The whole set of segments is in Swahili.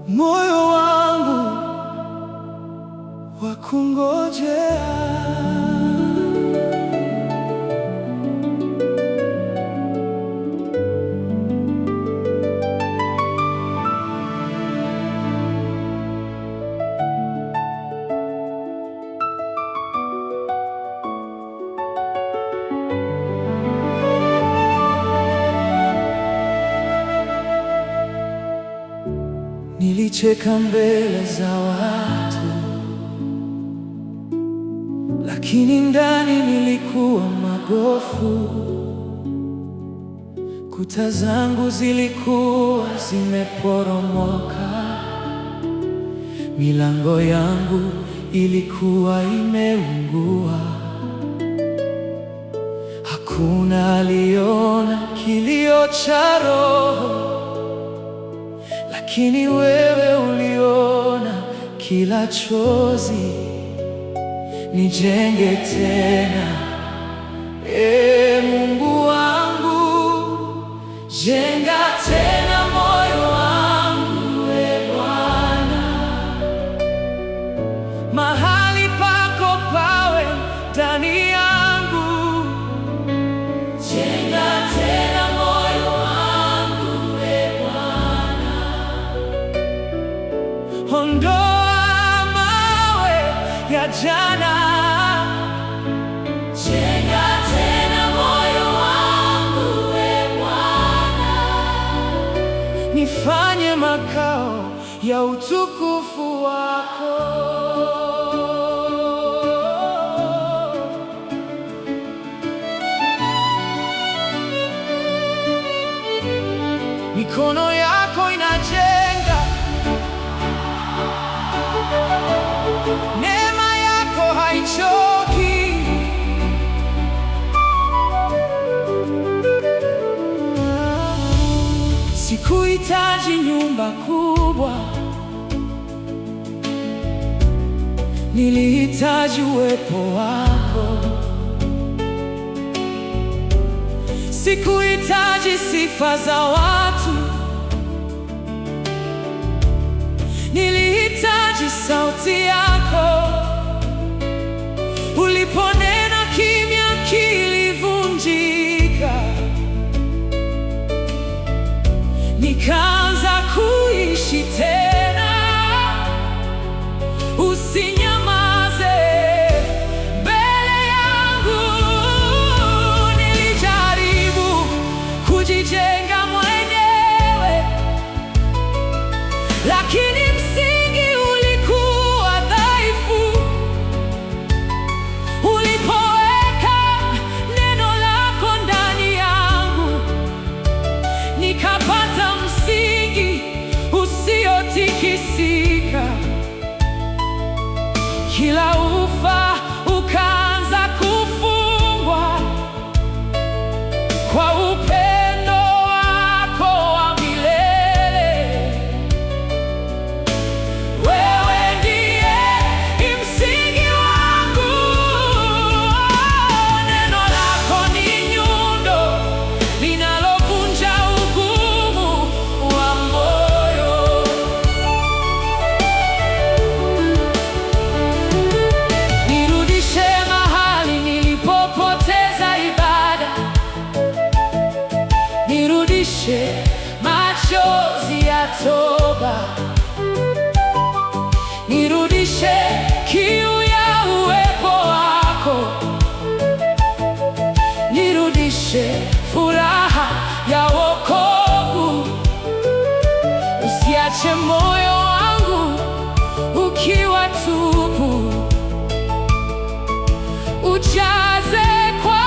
moyo wangu wa kungojea. Nilicheka mbele za watu, lakini ndani nilikuwa magofu. Kuta zangu zilikuwa zimeporomoka, milango yangu ilikuwa imeungua. Hakuna aliona kilio cha roho, lakini wewe uliona kila chozi. Nijenge tena, Mungu wangu, jenga tena moyo wangu, Bwana. Mahali pako pawe ndani yangu, jenga tena moyo wangu, Bwana. Ondoa mawe ya jana, jenga tena moyo wangu, Bwana. Nifanye makao ya utukufu wako. Mikono yako inajenga, neema yako haichoki. Sikuhitaji nyumba kubwa, nilihitaji uwepo wako. Sikuhitaji sifa za watu, nilihitaji sauti yako. Uliponena kimya kilivunjika, nikaanza kuishi tena. Usinyamaze mbele yangu. Nilijaribu kujijenga mwenyewe, lakini msingi ulikuwa dhaifu. Ulipoweka neno lako ndani yangu, nikapata msingi usiotikisika. Kila ufa ukaanza kufungwa kwa upendo wako wa milele. Wewe ndiye msingi wangu, neno lako ni nyundo linalovunja ugumu wa moyo. Nirudishe mahali nilipopoteza ibada, nirudishe machozi ya toba, nirudishe kiu ya uwepo wako, nirudishe furaha ya wokovu. Usiache moyo wangu ukiwa tupu, ujaze kwa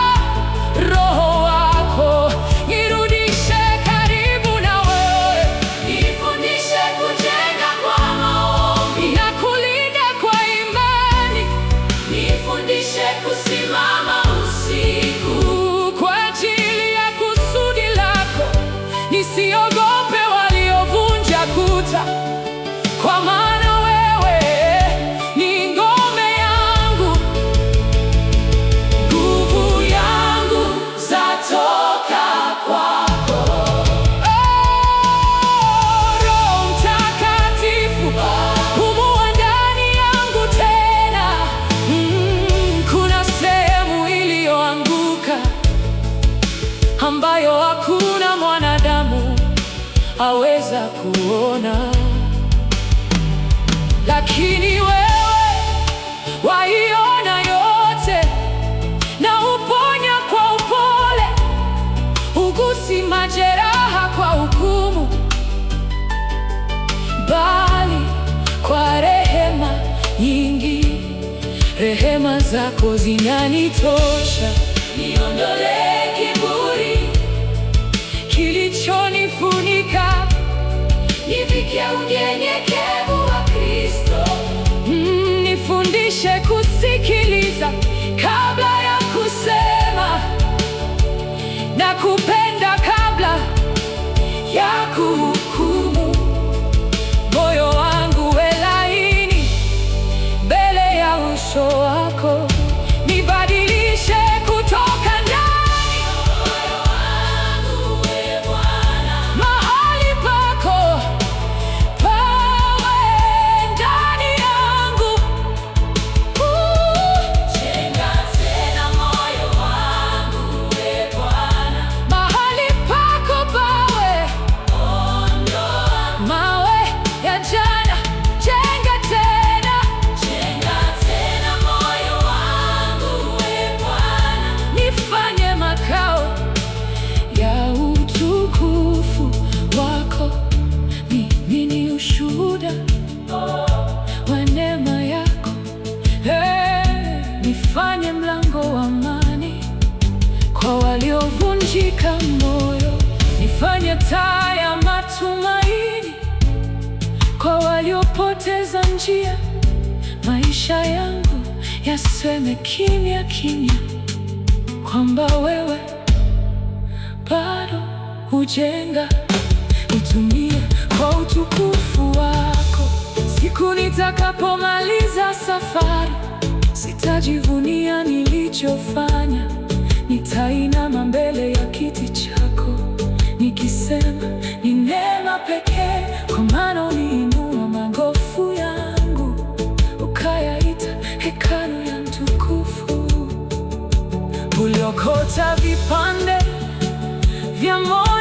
Roho wako. Nirudishe karibu na wewe, nifundishe kujenga kwa maombi na kulinda kwa imani. Nifundishe kusimama usiku kwa ajili ya kusudi lako. Nisiogope waliovunja kuta, kwa maana wewe ni ngome yangu. Nguvu yangu zatoka kwako. Roho Mtakatifu rehema zako zinanitosha. Niondolee kiburi kilichonifunika, nifikie unyenyekevu wa Kristo. Nifundishe kusikiliza kabla ya kusema, na kupenda kabla ya kuhukumu. Moyo wangu uwe laini mbele ya uso wako, nibadilishe kutoka ndani. Moyo wangu uwe Bwana, mahali pako pawe ndani yangu. Jenga tena moyo wangu uwe Bwana, mahali pako pawe. Ondoa mawe ya jana, jenga tena. Jenga tena moyo wangu uwe Bwana, nifanye makao ya utukufu wako. Mimi ni ushuhuda wa neema yako. Nifanye mlango wa amani kwa waliovunjika moyo. Nifanye taa ya matumaini kwa waliopoteza njia. Maisha yangu yaseme kimya kimya kwamba wewe bado hujenga. Nitumie kwa utukufu wako. Siku nitakapomaliza safari, sitajivunia nilichofanya. Nitainama mbele ya kiti chako nikisema, ni neema pekee. Kwa maana uliinua magofu yangu, ukayaita hekalu ya mtukufu. Uliokota vipande vya moyo